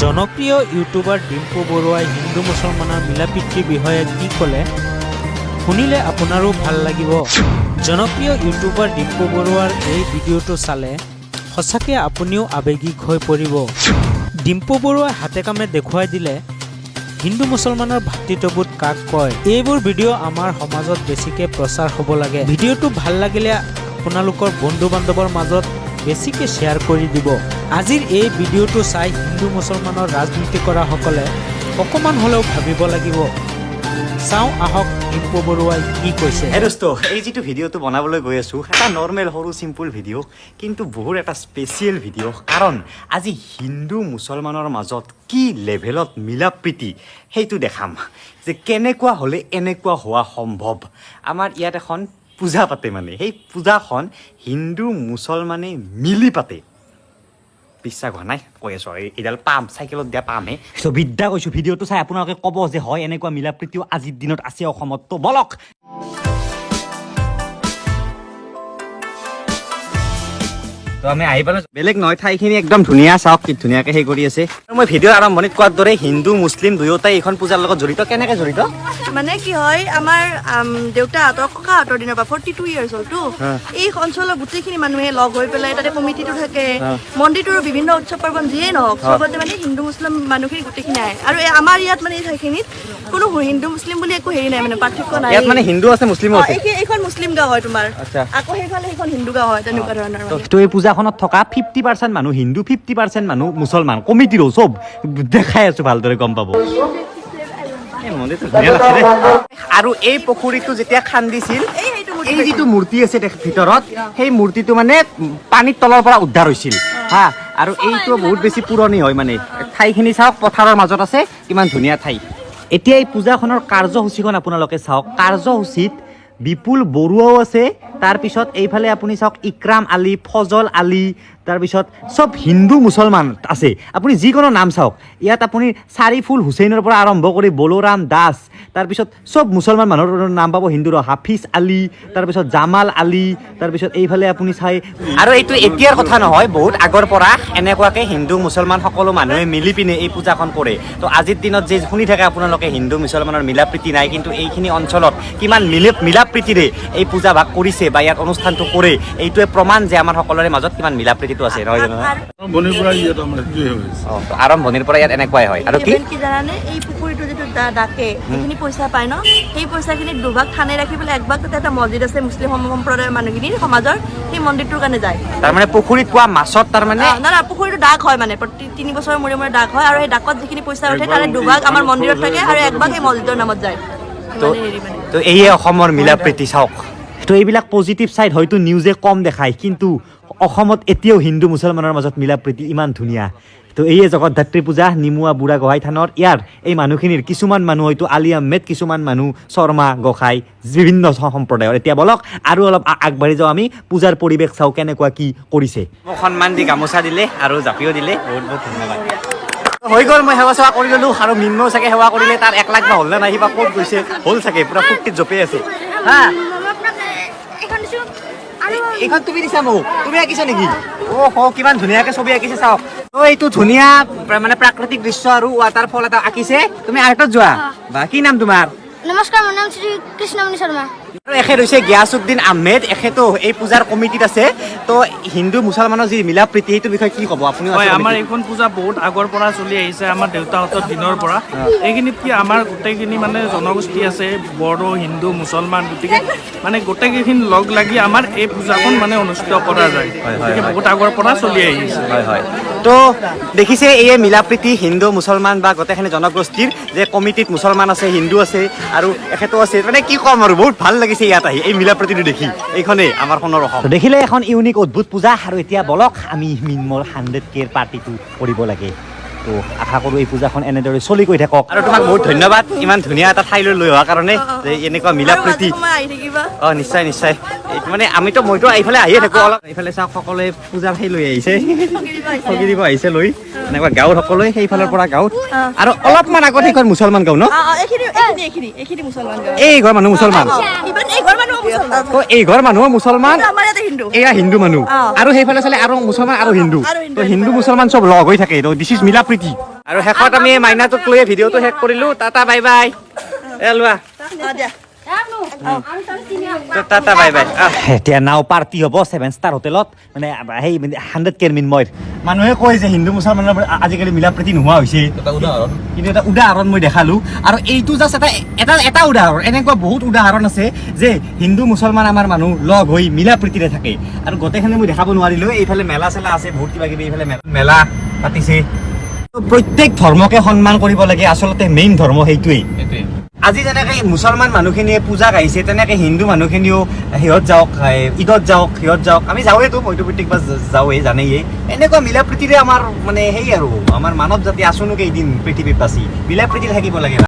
জনপ্ৰিয় ইউটিউবাৰ ডিম্পু বৰুৱাই হিন্দু মুছলমানৰ মিলাপ্ৰীতিৰ বিষয়ে কি ক'লে শুনিলে আপোনাৰো ভাল লাগিব। জনপ্ৰিয় ইউটিউবাৰ ডিম্পু বৰুৱাৰ এই ভিডিঅ'টো চালে সঁচাকৈ আপুনিও আৱেগিক হৈ পৰিব। ডিম্পু বৰুৱাই হাতে কামে দেখুৱাই দিলে হিন্দু মুছলমানৰ ভাতৃত্ববোধ কাক কয়। এইবোৰ ভিডিঅ' আমাৰ সমাজত বেছিকৈ প্ৰচাৰ হ'ব লাগে। ভিডিঅ'টো ভাল লাগিলে আপোনালোকৰ বন্ধু বান্ধৱৰ মাজত বেছিকৈ শ্বেয়াৰ কৰি দিব। আজিৰ এই ভিডিঅ'টো চাই হিন্দু মুছলমানৰ ৰাজনীতি কৰাসকলে অকণমান হ'লেও ভাবিব লাগিব। চাওঁ আহক ডিম্পু বৰুৱাই কি কৈছে। দোস্ত, এই যিটো ভিডিঅ'টো বনাবলৈ গৈ আছোঁ এটা নৰ্মেল সৰু চিম্পুল ভিডিঅ' কিন্তু বহুত এটা স্পেচিয়েল ভিডিঅ' কাৰণ আজি হিন্দু মুছলমানৰ মাজত কি লেভেলত মিলাপ্ৰীতি সেইটো দেখাম যে কেনেকুৱা হ'লে এনেকুৱা হোৱা সম্ভৱ। আমাৰ ইয়াত এখন পূজা পাতে, মানে সেই পূজাখন হিন্দু মুছলমানে মিলি পাতে। বিশ্বাস হোৱা নাই, কৈ আছোঁ এইডাল পাম চাইকেলত দিয়া পামহে। চ' বিদ্যা কৈছোঁ, ভিডিঅ'টো চাই আপোনালোকে ক'ব যে হয় এনেকুৱা মিলাপ্ৰীতিও আজিৰ দিনত আছে অসমত। তো বলক তো আমি আহি পালোঁ। বেলেগ নহয়, ঠাইখিনি একদম ধুনীয়া, চাওক কি ধুনীয়াকৈ সেই কৰি আছে। মই ভিডিঅ'ৰ আৰম্ভণিত কোৱাৰ দৰে হিন্দু মুছলিম দুয়োটাই এইখন পূজাৰ লগত জড়িত। কেনেকৈ জড়িত মানে কি হয়, আমাৰ দেউতাহঁতৰ ককাহঁতৰ দিনৰ পৰা 42 ইয়াৰ্ছ হ'লতো এই অঞ্চলৰ গোটেইখিনি মানুহে লগ হৈ পেলাই তাতে কমিটিটো থাকে, মন্দিৰটোৰ বিভিন্ন উৎসৱ পাৰ্বণ যিয়ে নহওক চবতে মানে হিন্দু মুছলিম মানুহখিনি গোটেইখিনি আহে। আৰু আমাৰ ইয়াত মানে এই ঠাইখিনিত কোনো হিন্দু মুছলিম বুলি একো হেৰি নাই, মানে পাৰ্থক্য নাই। ইয়াত মানে হিন্দু আছে মুছলিমো আছে। এইখন মুছলিম গাঁও হয় তোমাৰ, আকৌ সেইফালে সেইখন হিন্দু গাঁও হয়, তেনেকুৱা ধৰণৰ। তো এই পূজাখনত থকা 50% মানুহ হিন্দু, 50% মানুহ মুছলমান, কমিটিৰো চব দেখাই আছো, ভালদৰে গম পাব। আৰু এই পুখুৰীটো যেতিয়া খান্দিছিল, এই যিটো মূৰ্তি আছে ভিতৰত, সেই মূৰ্তিটো মানে পানীৰ তলৰ পৰা উদ্ধাৰ হৈছিল হা। আৰু এইটো বহুত বেছি পুৰণি হয়, মানে ঠাইখিনি চাওক, পথাৰৰ মাজত আছে, কিমান ধুনীয়া ঠাই। এতিয়া এই পূজাখনৰ কাৰ্যসূচীখন আপোনালোকে চাওক। কাৰ্যসূচীত বিপুল বৰুৱাও আছে, তাৰপিছত এইফালে আপুনি চাওক ইক্ৰাম আলী, ফজল আলী, তাৰপিছত চব হিন্দু মুছলমান আছে। আপুনি যিকোনো নাম চাওক, ইয়াত আপুনি চাৰিফুল হুছেইনৰ পৰা আৰম্ভ কৰি বলোৰাম দাস, তাৰপিছত চব মুছলমান মানুহৰ নাম পাব হিন্দুৰ। হাফিজ আলী, তাৰপিছত জামাল আলী, তাৰপিছত এইফালে আপুনি চাই। আৰু এইটো এতিয়াৰ কথা নহয়, বহুত আগৰ পৰা এনেকুৱাকৈ হিন্দু মুছলমান সকলো মানুহে মিলি পিনে এই পূজাখন কৰে। তো আজিৰ দিনত যে শুনি থাকে আপোনালোকে হিন্দু মুছলমানৰ মিলাপ্ৰীতি নাই, কিন্তু এইখিনি অঞ্চলত কিমান মিলাপ্ৰীতিৰে এই পূজা ভাগ কৰিছে বা ইয়াত অনুষ্ঠানটো কৰে, এইটোৱে প্ৰমাণ যে আমাৰ সকলোৰে মাজত কিমান মিলাপ্ৰীতিটো আছে, নহয় জানো? আৰম্ভণিৰ পৰা ইয়াত এনেকুৱাই হয়। আৰু কি জানানে, এই পুখুৰীটো যিটো ডাকে সেইখিনি পইচা পায় ন, সেই পইচাখিনি দুভাগ থানে ৰাখি পেলাই একভাগ তাতে এটা মছজিদ আছে মুছলিম সম্প্ৰদায়ৰ মানুহখিনিৰ সমাজৰ, সেই মন্দিৰটোৰ কাৰণে যায়। তাৰমানে পুখুৰীত পোৱা মাছত তাৰমানে না পুখুৰীটো ডাক হয়, মানে প্ৰতি 3 বছৰৰ মূৰে মূৰে ডাক হয়। আৰু সেই ডাকত যিখিনি পইচা উঠে তাৰে দুভাগ আমাৰ মন্দিৰত থাকে আৰু একভাগ এই মছজিদৰ নামত যায়। তো এইয়ে অসমৰ মিলাপ্ৰীতি চাওক। তো এইবিলাক পজিটিভ ছাইড হয়তো নিউজে কম দেখায়, কিন্তু অসমত এতিয়াও হিন্দু মুছলমানৰ মাজত মিলাপ্ৰীতি ইমান ধুনীয়া। তো এইয়ে জগতধাত্ৰী পূজা নিমুৱা বুঢ়া গোহাঁই থানৰ ইয়াৰ এই মানুহখিনিৰ কিছুমান মানুহ হয়তো আলি আহমেদ, কিছুমান মানুহ শৰ্মা গোসাঁই, বিভিন্ন সম্প্ৰদায়ৰ। এতিয়া বলক আৰু অলপ আগবাঢ়ি যাওঁ, আমি পূজাৰ পৰিৱেশ চাওঁ কেনেকুৱা কি কৰিছে। মোক সন্মান দি গামোচা দিলে আৰু জাপিও দিলে, বহুত বহুত ধন্যবাদ। হৈ গ'ল, মই সেৱা চেৱা কৰি ল'লোঁ। আৰু মিন্ময়েও চাগে সেৱা কৰিলে, তাৰ 1 লাখ বা হ'ল নে নাই, বা ক'ত গৈছে, হ'ল চাগে, পুৰা ফূৰ্তিত জপি আছে হা। এইখন তুমি দিছা মোক, তুমি আঁকিছা নেকি? অ' কিমান ধুনীয়াকৈ ছবি আঁকিছে চাওক। ত' এইটো ধুনীয়া মানে প্ৰাকৃতিক দৃশ্য আৰু ৱাটাৰফল এটা আঁকিছে। তুমি আৰ্টত যোৱা বা কি নাম তোমাৰ? নমস্কাৰ, মোৰ নাম শ্ৰী কৃষ্ণমণি শৰ্মা। আৰু এখেত হৈছে গিয়াছুদ্দিন আহমেদ, এখেতো এই পূজাৰ কমিটিত আছে। তো হিন্দু মুছলমানৰ যি মিলাপ্ৰীতি সেইটোৰ বিষয়ে কি ক'ব আপুনি? হয়, আমাৰ এইখন পূজা বহুত আগৰ পৰা চলি আহিছে, আমাৰ দেউতাহঁতৰ দিনৰ পৰা। এইখিনিত কি আমাৰ গোটেইখিনি মানে জনগোষ্ঠী আছে, বড়ো, হিন্দু, মুছলমান, গতিকে মানে গোটেইকেইখিনি লগ লাগি আমাৰ এই পূজাখন মানে অনুষ্ঠিত কৰা যায়। গতিকে বহুত আগৰ পৰা চলি আহিছে। হয় হয়। তো দেখিছে এই মিলাপ্ৰীতি হিন্দু মুছলমান বা গোটেইখিনি জনগোষ্ঠীৰ যে কমিটিত মুছলমান আছে, হিন্দু আছে আৰু এখেতো আছে, মানে কি ক'ম আৰু বহুত ভাল লাগিছে ইয়াত আহি এই মিলাপ্ৰীতিটো দেখি। এইখনেই আমাৰ সোণৰ অসম। দেখিলে এখন ইউনিক অদ্ভুত পূজা। আৰু এতিয়া বলক আমি মিন্মৰ 100K পাৰ্টিটো কৰিব লাগে। তো আশা কৰোঁ এই পূজাখন এনেদৰে চলি গৈ থাকক। আৰু তোমাক বহুত ধন্যবাদ ইমান ধুনীয়া এটা ঠাইলৈ লৈ অহাৰ কাৰণে, যে এনেকুৱা মিলাপ্ৰীতি। অঁ নিশ্চয় নিশ্চয়। মানে মইতো এইফালে আহিয়ে থাকোঁ অলপ। এইফালে চাওক, সকলোৱে পূজাৰ সেই লৈ আহিছে, ঠগি দিব আহিছে লৈ, এনেকুৱা গাঁৱত সকলোৱে সেইফালৰ পৰা গাঁৱত। আৰু অলপমান আগত সেইখন মুছলমান গাঁও ন, এই ঘৰ মানুহ মুছলমান, এই ঘৰ মানুহ মুছলমান, এয়া হিন্দু মানুহ। আৰু সেইফালে চালে আৰু মুছলমান আৰু হিন্দু, তো হিন্দু মুছলমান চব লগ হৈ থাকে। দিছ ইজ মিলাপ্ৰীতি। আৰু শেষত আমি মাইনাটোক লৈ ভিডিঅ'টো শেষ কৰিলো টাটা বাই বাই লোৱা টাটা বাই বাই এতিয়া নাও পাৰ্টি হ'ব 7 ষ্টাৰ হোটেলত মানে সেই 100 কেৰমিন মইৰ মানুহে কয় যে হিন্দু মুছলমানৰ আজিকালি মিলা প্ৰীতি নোহোৱা হৈছে কিন্তু এটা উদাহৰণ মই দেখালো আৰু এইটো জাষ্ট এটা উদাহৰণ এনেকুৱা বহুত উদাহৰণ আছে যে হিন্দু মুছলমান আমাৰ মানুহ লগ হৈ মিলা প্ৰীতিৰে থাকে আৰু গোটেইখিনি মই দেখাব নোৱাৰিলো এইফালে মেলা চেলা আছে বহুত কিবা কিবি এইফালে মেলা পাতিছে প্ৰত্যেক ধৰ্মকে সন্মান কৰিব লাগে আচলতে মেইন ধৰ্ম সেইটোৱেই আজি যেনেকে মুছলমান মানুহখিনিয়ে পূজাক আহিছে তেনেকে হিন্দু মানুহখিনিও সিহঁত যাওক ঈদত যাওক আমি যাওঁৱেইতো মইতো প্ৰত্যেকবাৰ যাওঁৱেই জানেই এনেকুৱা মিলা প্ৰীতিৰে আমাৰ মানে সেই আৰু আমাৰ মানৱ জাতি আছোনো কেইদিন পৃথিৱীত বাচি মিলা প্ৰীতি থাকিব লাগে